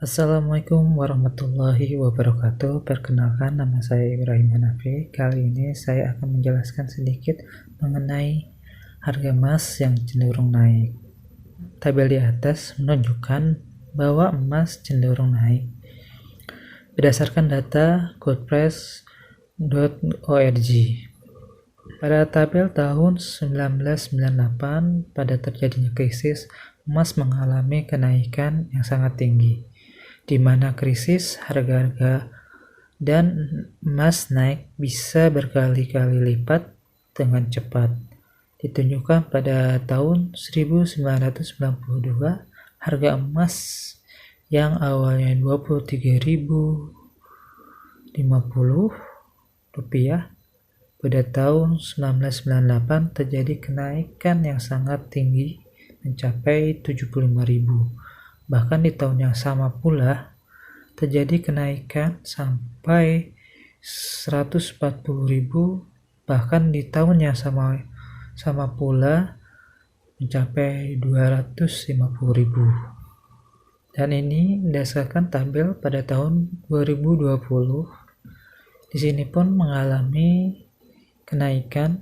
Assalamualaikum warahmatullahi wabarakatuh. Perkenalkan, nama saya Ibrahim Hanafi. Kali ini saya akan menjelaskan sedikit mengenai harga emas yang cenderung naik. Tabel di atas menunjukkan bahwa emas cenderung naik berdasarkan data goldprice.org. Pada tabel tahun 1998, pada terjadinya krisis, emas mengalami kenaikan yang sangat tinggi, di mana krisis harga-harga dan emas naik bisa berkali-kali lipat dengan cepat. Ditunjukkan pada tahun 1992, harga emas yang awalnya Rp23.050 pada tahun 1998 terjadi kenaikan yang sangat tinggi mencapai Rp75.000. Bahkan di tahun yang sama pula terjadi kenaikan sampai Rp140.000, bahkan di tahun yang sama pula mencapai Rp250.000. Dan ini berdasarkan tabel pada tahun 2020. Di sini pun mengalami kenaikan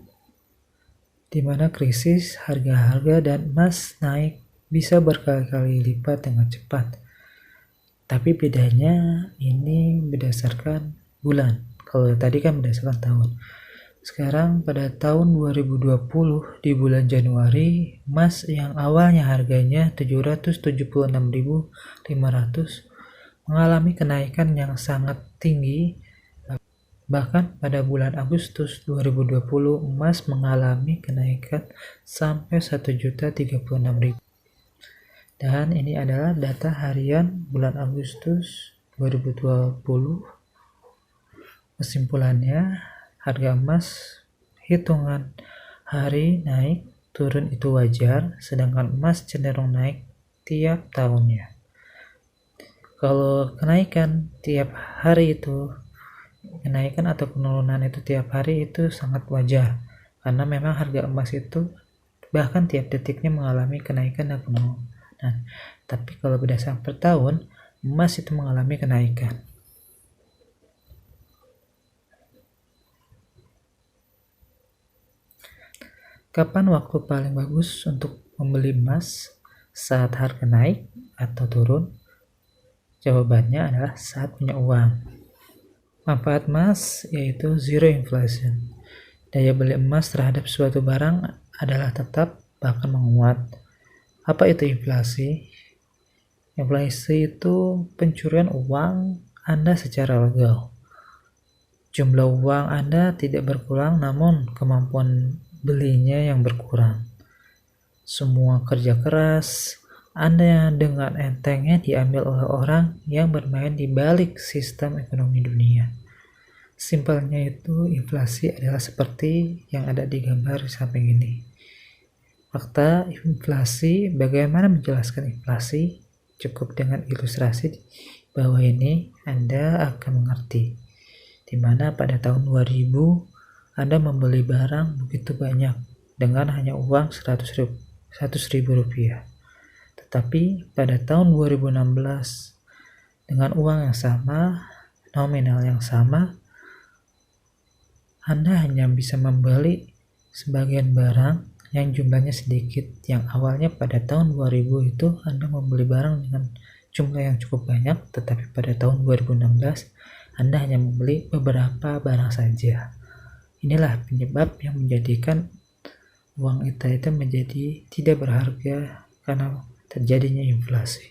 di mana krisis harga-harga dan emas naik bisa berkali-kali lipat dengan cepat. Tapi bedanya ini berdasarkan bulan. Kalau tadi kan berdasarkan tahun. Sekarang pada tahun 2020 di bulan Januari, emas yang awalnya harganya Rp776.500 mengalami kenaikan yang sangat tinggi. Bahkan pada bulan Agustus 2020 emas mengalami kenaikan sampai Rp1.036.000. Dan ini adalah data harian bulan Agustus 2020. Kesimpulannya, harga emas hitungan hari naik turun itu wajar, sedangkan emas cenderung naik tiap tahunnya. Kalau kenaikan tiap hari itu, kenaikan atau penurunan itu tiap hari itu sangat wajar, karena memang harga emas itu bahkan tiap detiknya mengalami kenaikan dan penurunan. Tapi kalau berdasarkan per tahun, emas itu mengalami kenaikan. Kapan waktu paling bagus untuk membeli emas? Saat harga naik atau turun? Jawabannya adalah saat punya uang. Manfaat emas yaitu zero inflation. Daya beli emas terhadap suatu barang adalah tetap bahkan menguat. Apa itu inflasi? Inflasi itu pencurian uang Anda secara legal. Jumlah uang Anda tidak berkurang, namun kemampuan belinya yang berkurang. Semua kerja keras Anda yang dengan entengnya diambil oleh orang yang bermain di balik sistem ekonomi dunia. Simpelnya itu, inflasi adalah seperti yang ada di gambar di samping ini. Fakta inflasi, bagaimana menjelaskan inflasi? Cukup dengan ilustrasi bawah ini Anda akan mengerti. Di mana pada tahun 2000 Anda membeli barang begitu banyak dengan hanya uang Rp100.000. Tetapi pada tahun 2016 dengan uang yang sama, nominal yang sama, Anda hanya bisa membeli sebagian barang yang jumlahnya sedikit. Yang awalnya pada tahun 2000 itu Anda membeli barang dengan jumlah yang cukup banyak, tetapi pada tahun 2016 Anda hanya membeli beberapa barang saja. Inilah penyebab yang menjadikan uang itu menjadi tidak berharga karena terjadinya inflasi.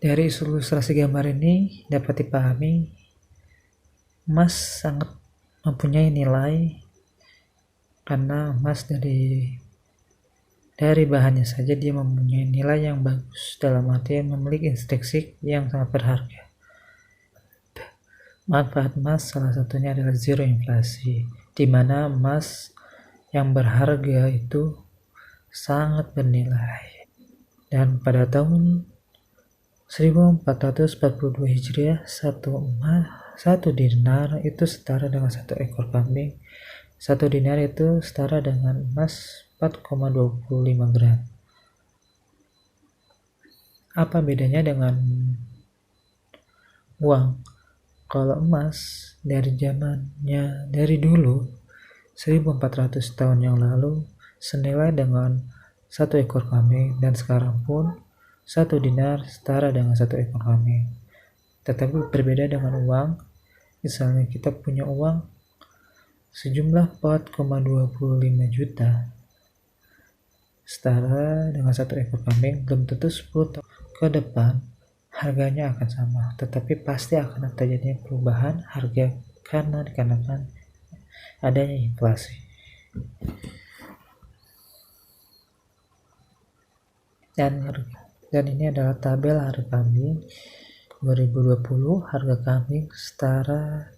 Dari ilustrasi gambar ini dapat dipahami emas sangat mempunyai nilai, karena emas dari bahannya saja dia mempunyai nilai yang bagus, dalam artian memiliki intrinsik yang sangat berharga. Manfaat emas salah satunya adalah zero inflasi, di mana emas yang berharga itu sangat bernilai. Dan pada tahun 1442 Hijriah, satu dinar itu setara dengan satu ekor kambing. 1 dinar itu setara dengan emas 4,25 gram. Apa bedanya dengan uang? Kalau emas dari dulu 1400 tahun yang lalu senilai dengan 1 ekor kambing, dan sekarang pun 1 dinar setara dengan 1 ekor kambing. Tetapi berbeda dengan uang. Misalnya kita punya uang sejumlah 4,25 juta setara dengan 1 ekor kambing, belum tentu 10 tahun ke depan harganya akan sama, tetapi pasti akan terjadi perubahan harga dikarenakan adanya inflasi. Dan ini adalah tabel harga kambing 2020. Harga kambing setara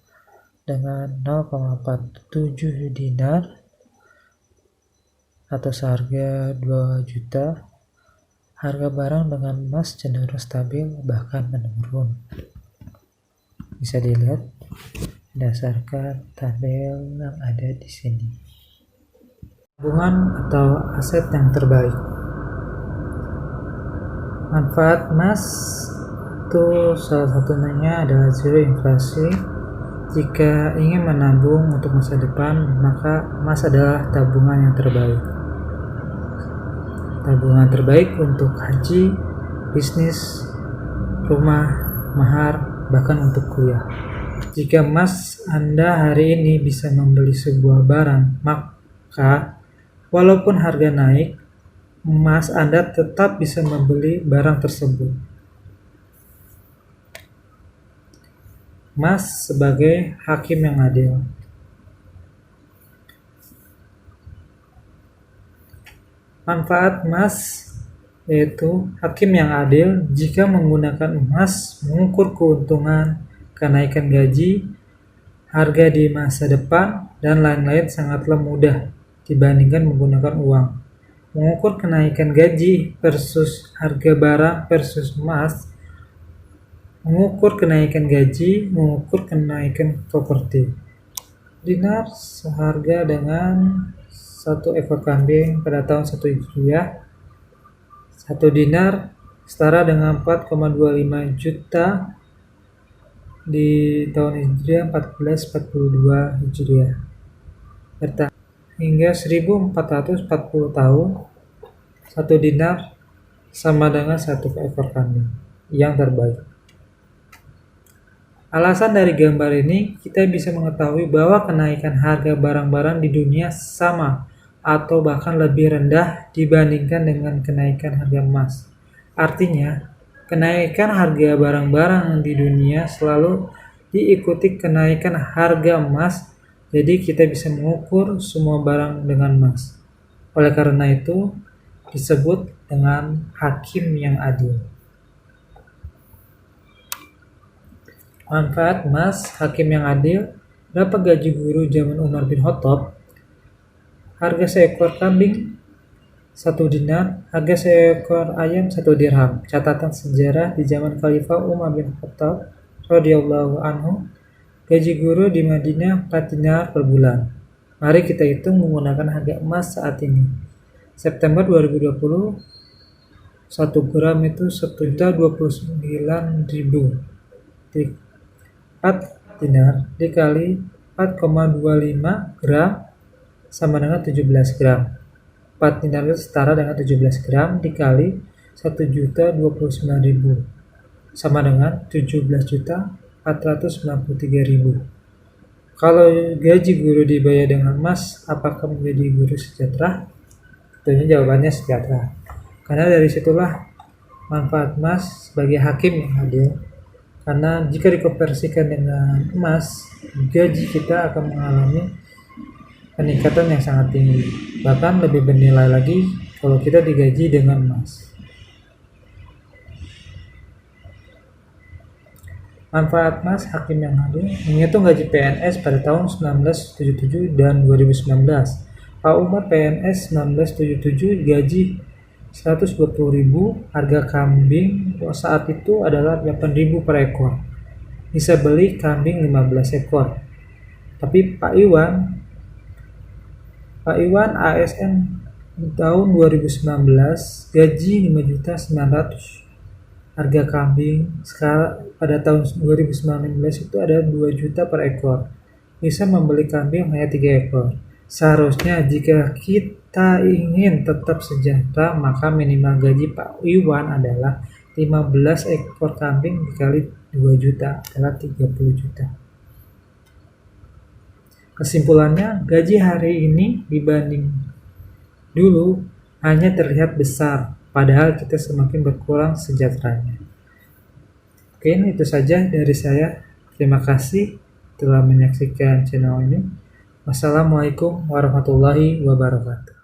dengan 0,47 dinar atau seharga 2 juta. Harga barang dengan emas cenderung stabil bahkan menurun. Bisa dilihat berdasarkan tabel yang ada di sini. Tabungan atau aset yang terbaik. Manfaat emas itu salah satunya adalah zero inflasi. Jika ingin menabung untuk masa depan, maka emas adalah tabungan yang terbaik. Tabungan terbaik untuk haji, bisnis, rumah, mahar, bahkan untuk kuliah. Jika emas Anda hari ini bisa membeli sebuah barang, maka walaupun harga naik, emas Anda tetap bisa membeli barang tersebut. Emas sebagai hakim yang adil. Manfaat emas yaitu hakim yang adil. Jika menggunakan emas mengukur keuntungan, kenaikan gaji, harga di masa depan, dan lain-lain sangatlah mudah dibandingkan menggunakan uang. Mengukur kenaikan gaji versus harga barang versus emas. Mengukur kenaikan gaji, mengukur kenaikan properti. Dinar seharga dengan 1 ekor kambing pada tahun 1 Hijriah. 1 dinar setara dengan 4,25 juta di tahun Hijriah 1442 Hijriah. Hingga 1440 tahun, 1 dinar sama dengan 1 ekor kambing yang terbaik. Alasan dari gambar ini, kita bisa mengetahui bahwa kenaikan harga barang-barang di dunia sama atau bahkan lebih rendah dibandingkan dengan kenaikan harga emas. Artinya, kenaikan harga barang-barang di dunia selalu diikuti kenaikan harga emas, jadi kita bisa mengukur semua barang dengan emas. Oleh karena itu, disebut dengan hakim yang adil. Manfaat emas, hakim yang adil. Berapa gaji guru zaman Umar bin Khattab? Harga seekor kambing 1 dinar, harga seekor ayam 1 dirham. Catatan sejarah di zaman Khalifah Umar bin Khattab radhiyallahu anhu, gaji guru di Madinah 4 dinar per bulan. Mari kita hitung menggunakan harga emas saat ini. September 2020, 1 gram itu 1.029.000. 4 dinar dikali 4,25 gram sama dengan 17 gram. 4 dinar setara dengan 17 gram dikali 1.029.000 sama dengan 17.493.000. Kalau gaji guru dibayar dengan emas, apakah menjadi guru sejahtera? Tentunya jawabannya sejahtera. Karena dari situlah manfaat emas sebagai hakim yang adil. Karena jika dikonversikan dengan emas, gaji kita akan mengalami peningkatan yang sangat tinggi, bahkan lebih bernilai lagi kalau kita digaji dengan emas. Manfaat emas, hakim yang adil. Menghitung gaji PNS pada tahun 1977 dan 2019. Pak Umar PNS 1977 gaji 120.000, harga kambing saat itu adalah 8.000 per ekor. Bisa beli kambing 15 ekor. Tapi Pak Iwan Pak Iwan ASN tahun 2019 gaji 5.900.000. Harga kambing sekarang pada tahun 2019 itu ada 2 juta per ekor. Bisa membeli kambing hanya 3 ekor. Seharusnya jika kita ingin tetap sejahtera, maka minimal gaji Pak Iwan adalah 15 ekor kambing dikali 2 juta adalah 30 juta. Kesimpulannya, gaji hari ini dibanding dulu hanya terlihat besar, padahal kita semakin berkurang sejahteranya. Oke, itu saja dari saya. Terima kasih telah menyaksikan channel ini. Wassalamualaikum warahmatullahi wabarakatuh.